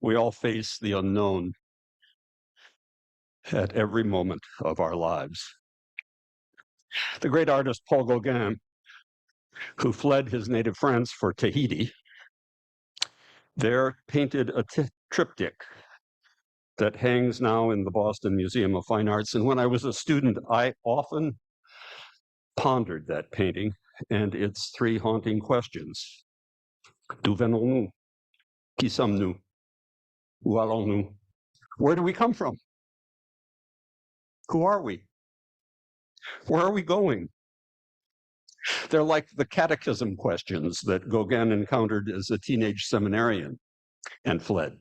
We all face the unknown at every moment of our lives. The great artist Paul Gauguin, who fled his native France for Tahiti, there painted a triptych that hangs now in the Boston Museum of Fine Arts. And when I was a student, I often pondered that painting and its three haunting questions. D'où venons-nous? Qui sommes-nous? Où allons-nous? Where do we come from? Who are we? Where are we going? They're like the catechism questions that Gauguin encountered as a teenage seminarian and fled.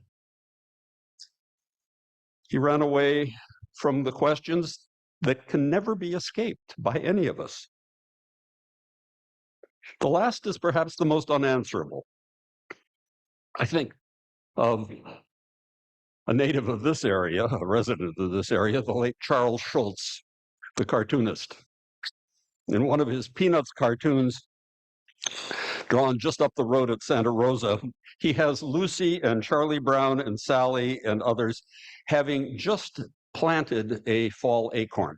He ran away from the questions that can never be escaped by any of us. The last is perhaps the most unanswerable. I think of a native of this area, a resident of this area, the late Charles Schulz, the cartoonist. In one of his Peanuts cartoons, drawn just up the road at Santa Rosa, he has Lucy and Charlie Brown and Sally and others having just planted a fall acorn.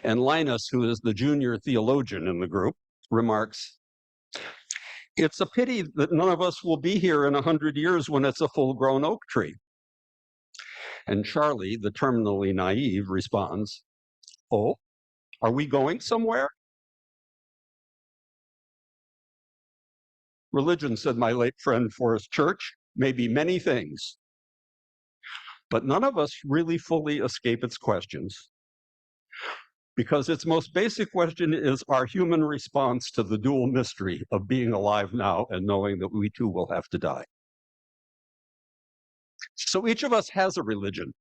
And Linus, who is the junior theologian in the group, remarks, "It's a pity that none of us will be here in 100 years when it's a full-grown oak tree." And Charlie, the terminally naive, responds, "Oh, are we going somewhere?" Religion, said my late friend Forrest Church, may be many things, but none of us really fully escape its questions, because its most basic question is our human response to the dual mystery of being alive now and knowing that we too will have to die. So each of us has a religion,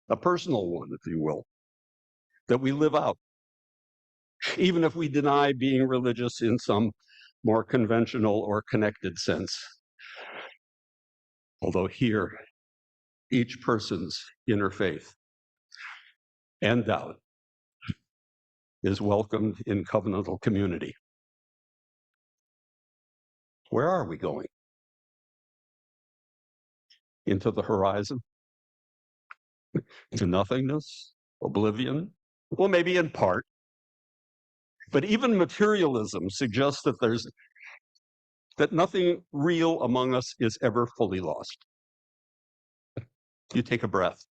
a personal one, if you will, that we live out, even if we deny being religious in some more conventional or connected sense. Although here, each person's inner faith and doubt is welcomed in covenantal community. Where are we going? Into the horizon? To nothingness? Oblivion? Well, maybe in part. But even materialism suggests that nothing real among us is ever fully lost. You take a breath.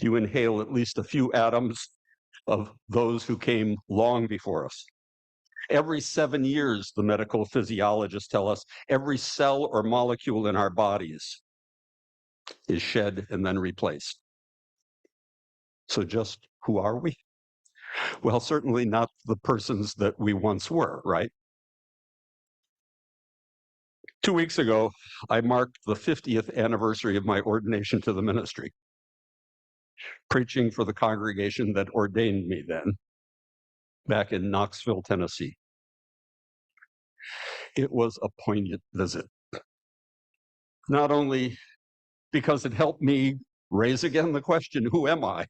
You inhale at least a few atoms of those who came long before us. Every 7 years, the medical physiologists tell us, every cell or molecule in our bodies is shed and then replaced. So just who are we? Well, certainly not the persons that we once were, right? 2 weeks ago, I marked the 50th anniversary of my ordination to the ministry, preaching for the congregation that ordained me then, back in Knoxville, Tennessee. It was a poignant visit, not only because it helped me raise again the question, who am I?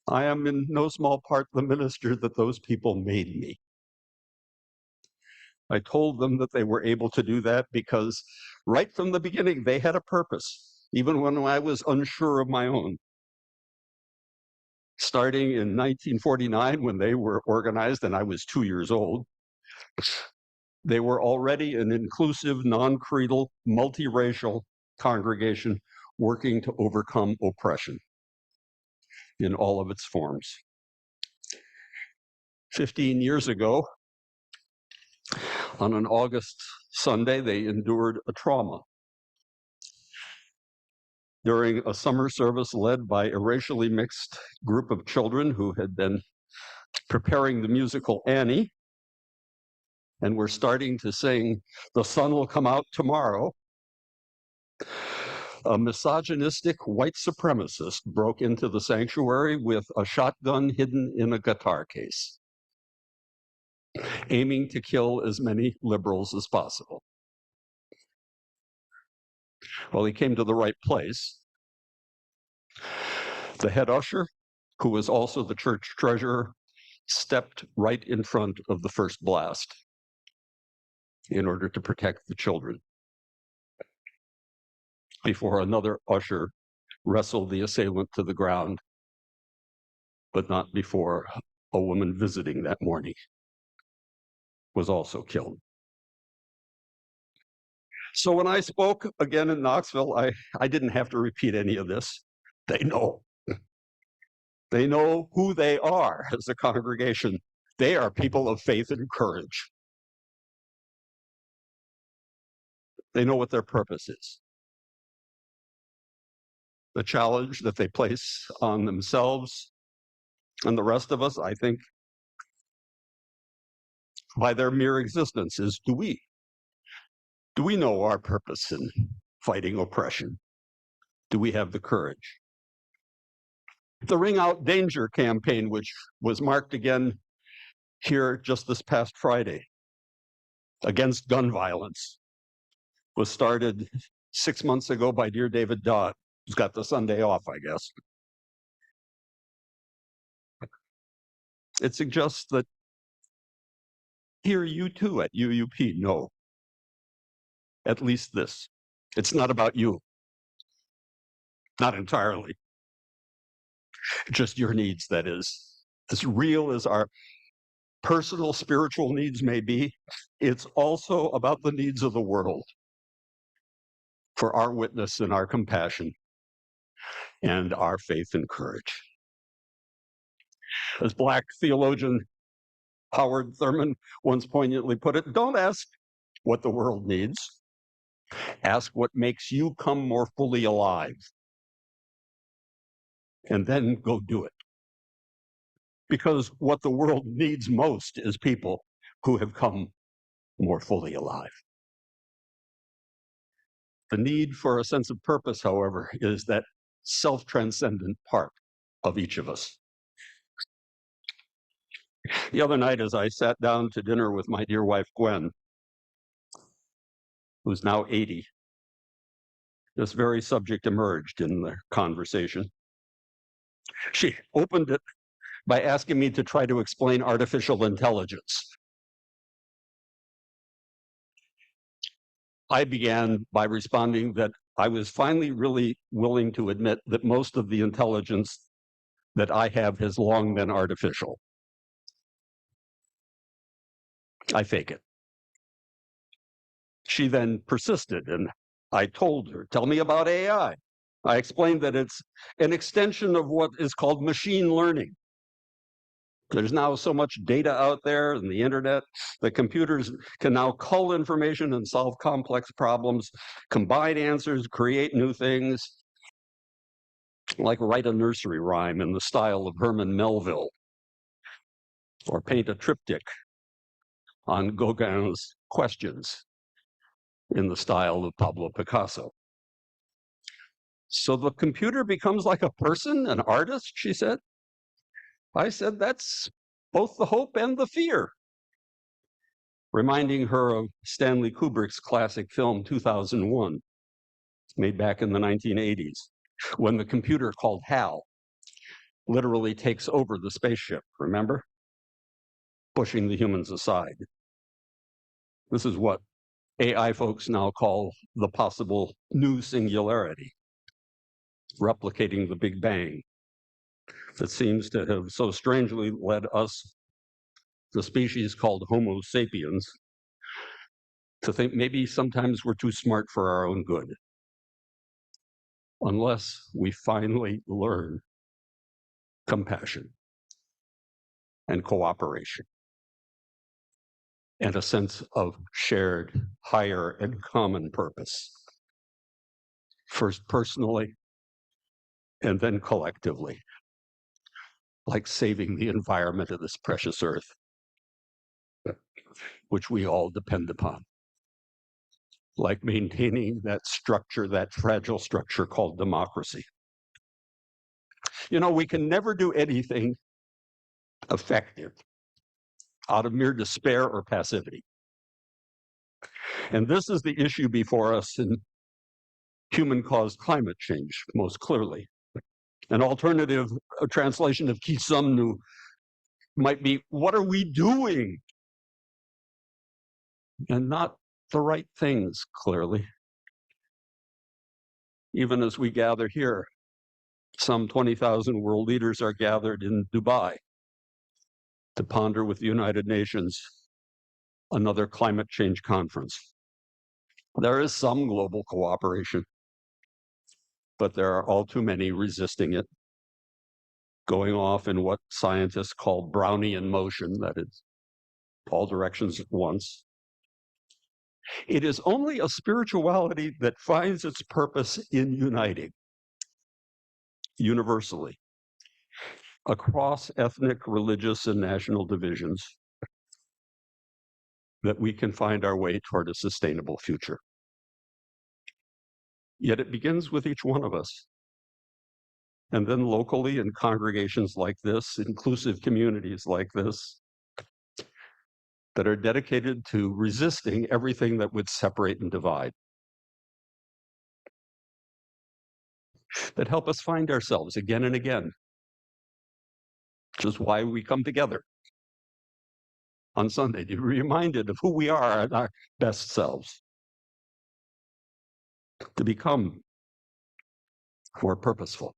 I am in no small part the minister that those people made me. I told them that they were able to do that because right from the beginning, they had a purpose, even when I was unsure of my own. Starting in 1949, when they were organized and I was 2 years old, they were already an inclusive, non-creedal, multiracial congregation working to overcome oppression in all of its forms. 15 years ago, on an August Sunday, they endured a trauma. During a summer service led by a racially mixed group of children who had been preparing the musical Annie, and were starting to sing, "The Sun Will Come Out Tomorrow," a misogynistic white supremacist broke into the sanctuary with a shotgun hidden in a guitar case, aiming to kill as many liberals as possible. Well, he came to the right place. The head usher, who was also the church treasurer, stepped right in front of the first blast in order to protect the children. before another usher wrestled the assailant to the ground, but not before a woman visiting that morning was also killed. So when I spoke again in Knoxville, I didn't have to repeat any of this. They know. They know who they are as a congregation. They are people of faith and courage. They know what their purpose is. The challenge that they place on themselves and the rest of us, I think, by their mere existence is, do we know our purpose in fighting oppression? Do we have the courage? The Ring Out Danger campaign, which was marked again here just this past Friday against gun violence, was started 6 months ago by dear David Dodd, who's got the Sunday off, I guess. It suggests that here you too at UUP know at least this. It's not about you. Not entirely. Just your needs, that is. As real as our personal spiritual needs may be, it's also about the needs of the world for our witness and our compassion and our faith and courage. As Black theologian Howard Thurman once poignantly put it, don't ask what the world needs. Ask what makes you come more fully alive. And then go do it. Because what the world needs most is people who have come more fully alive. The need for a sense of purpose, however, is that self-transcendent part of each of us. The other night, as I sat down to dinner with my dear wife, Gwen, who's now 80, this very subject emerged in the conversation. She opened it by asking me to try to explain artificial intelligence. I began by responding that I was finally really willing to admit that most of the intelligence that I have has long been artificial. I fake it. She then persisted, and I told her, tell me about AI. I explained that it's an extension of what is called machine learning. There's now so much data out there and the internet that computers can now cull information and solve complex problems, combine answers, create new things, like write a nursery rhyme in the style of Herman Melville, or paint a triptych on Gauguin's Questions in the style of Pablo Picasso. So the computer becomes like a person, an artist, she said. I said, that's both the hope and the fear. Reminding her of Stanley Kubrick's classic film 2001, made back in the 1980s, when the computer called HAL literally takes over the spaceship, remember? Pushing the humans aside. This is what AI folks now call the possible new singularity, replicating the Big Bang that seems to have so strangely led us, the species called Homo sapiens, to think maybe sometimes we're too smart for our own good, unless we finally learn compassion and cooperation and a sense of shared, higher, and common purpose, first personally and then collectively, like saving the environment of this precious earth, which we all depend upon, like maintaining that structure, that fragile structure called democracy. You know, we can never do anything effective out of mere despair or passivity. And this is the issue before us in human-caused climate change, most clearly. An alternative translation of Ki Sumnu might be, what are we doing? And not the right things, clearly. Even as we gather here, some 20,000 world leaders are gathered in Dubai to ponder with the United Nations another climate change conference. There is some global cooperation, but there are all too many resisting it, going off in what scientists call Brownian motion, that is, all directions at once. It is only a spirituality that finds its purpose in uniting universally across ethnic, religious, and national divisions that we can find our way toward a sustainable future. Yet it begins with each one of us. And then locally in congregations like this, inclusive communities like this, that are dedicated to resisting everything that would separate and divide, that help us find ourselves again and again, which is why we come together on Sunday to be reminded of who we are and our best selves, to become more purposeful.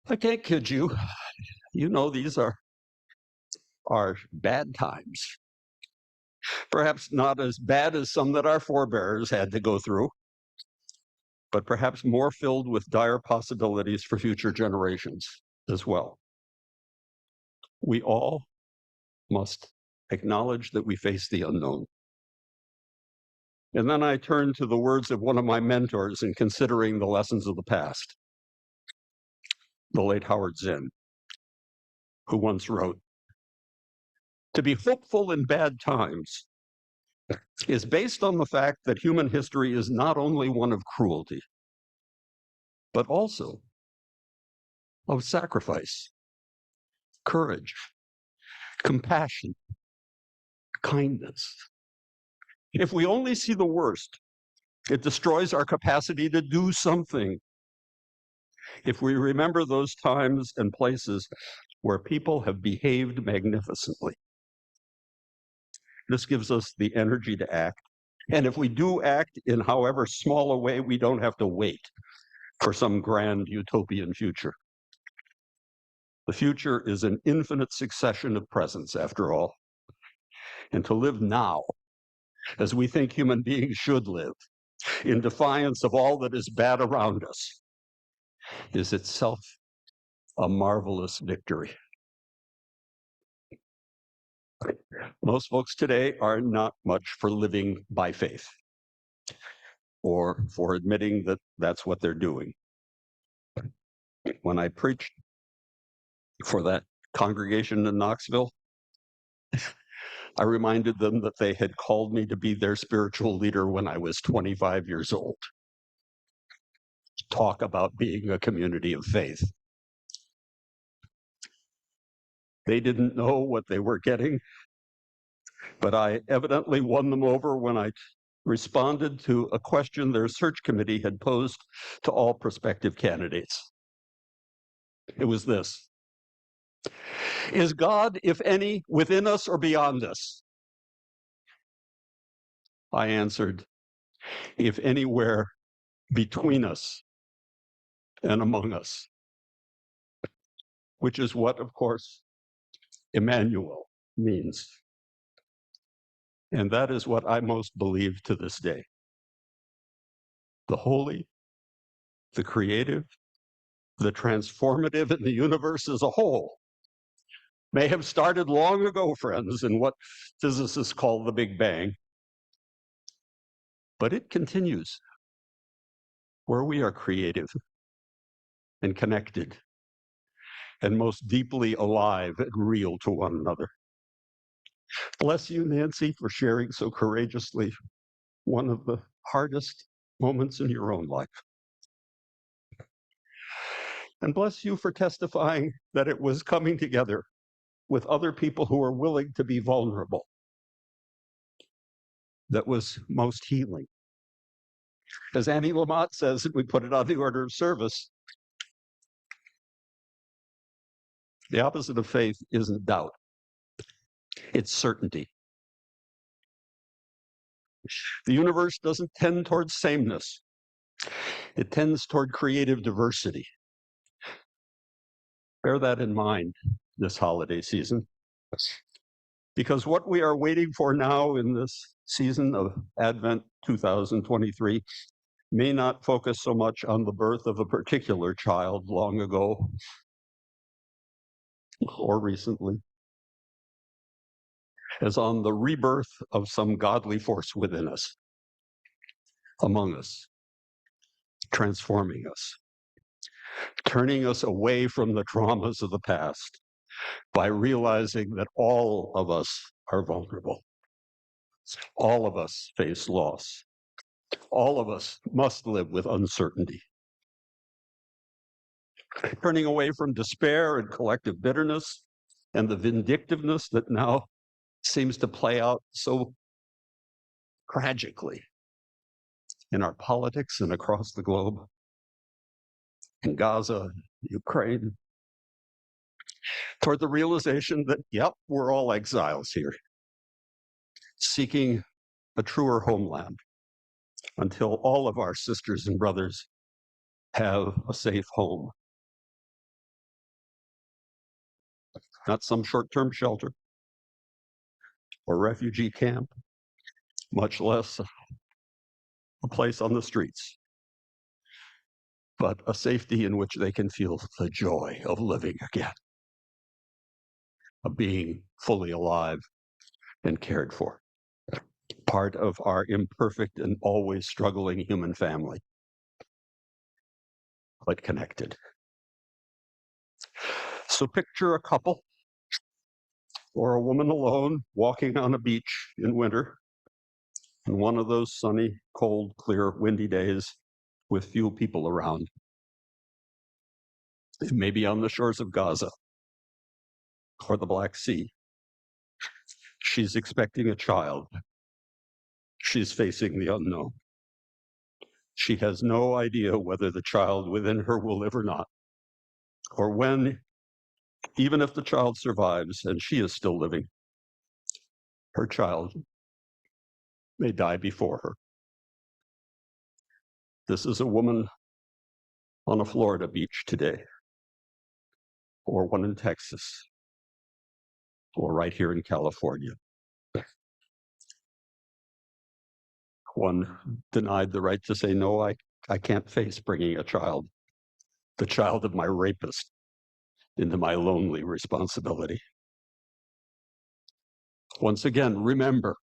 I can't kid you. You know, these are bad times. Perhaps not as bad as some that our forebears had to go through, but perhaps more filled with dire possibilities for future generations as well. We all must acknowledge that we face the unknown. And then I turn to the words of one of my mentors in considering the lessons of the past, the late Howard Zinn, who once wrote, "To be hopeful in bad times is based on the fact that human history is not only one of cruelty, but also of sacrifice, courage, compassion, kindness. If we only see the worst, it destroys our capacity to do something. If we remember those times and places where people have behaved magnificently, this gives us the energy to act. And if we do act in however small a way, we don't have to wait for some grand utopian future. The future is an infinite succession of presents, after all. And to live now, as we think human beings should live, in defiance of all that is bad around us, is itself a marvelous victory. Most folks today are not much for living by faith or for admitting that that's what they're doing. When I preached for that congregation in Knoxville, I reminded them that they had called me to be their spiritual leader when I was 25 years old. Talk about being a community of faith. They didn't know what they were getting, but I evidently won them over when I responded to a question their search committee had posed to all prospective candidates. It was this: is God, if any, within us or beyond us? I answered, if anywhere between us and among us, which is what, of course, Emmanuel means. And that is what I most believe to this day. The holy, the creative, the transformative in the universe as a whole may have started long ago, friends, in what physicists call the Big Bang, but it continues where we are creative and connected and most deeply alive and real to one another. Bless you, Nancy, for sharing so courageously one of the hardest moments in your own life. And bless you for testifying that it was coming together with other people who are willing to be vulnerable that was most healing. As Annie Lamott says, and we put it on the order of service, the opposite of faith isn't doubt, it's certainty. The universe doesn't tend towards sameness, It tends toward creative diversity. Bear that in mind this holiday season, because what we are waiting for now in this season of Advent 2023 may not focus so much on the birth of a particular child long ago or recently, as on the rebirth of some godly force within us, among us, transforming us, turning us away from the traumas of the past by realizing that all of us are vulnerable. All of us face loss. All of us must live with uncertainty. Turning away from despair and collective bitterness and the vindictiveness that now seems to play out so tragically in our politics and across the globe, in Gaza, Ukraine, toward the realization that, yep, we're all exiles here, seeking a truer homeland until all of our sisters and brothers have a safe home. Not some short-term shelter or refugee camp, much less a place on the streets, but a safety in which they can feel the joy of living again, of being fully alive and cared for, part of our imperfect and always struggling human family, but connected. So picture a couple or a woman alone walking on a beach in winter, on one of those sunny, cold, clear, windy days with few people around. Maybe on the shores of Gaza or the Black Sea. She's expecting a child. She's facing the unknown. She has no idea whether the child within her will live or not, or when, even if the child survives and she is still living, her child may die before her. This is a woman on a Florida beach today, or one in Texas, or right here in California. One denied the right to say, no, I can't face bringing a child, the child of my rapist, into my lonely responsibility. Once again, remember,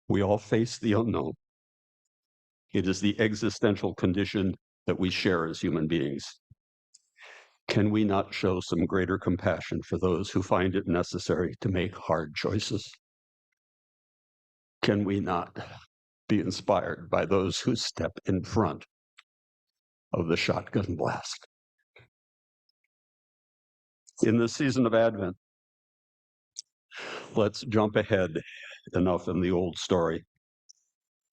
we all face the unknown. It is the existential condition that we share as human beings. Can we not show some greater compassion for those who find it necessary to make hard choices? Can we not be inspired by those who step in front of the shotgun blast? In this season of Advent, let's jump ahead enough in the old story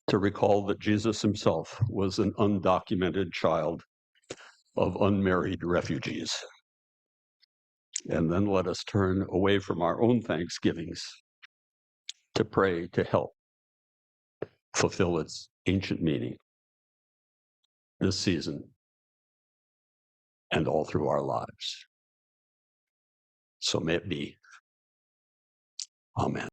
to recall that Jesus himself was an undocumented child of unmarried refugees. And then let us turn away from our own thanksgivings to pray to help fulfill its ancient meaning this season and all through our lives. So may it be. Amen.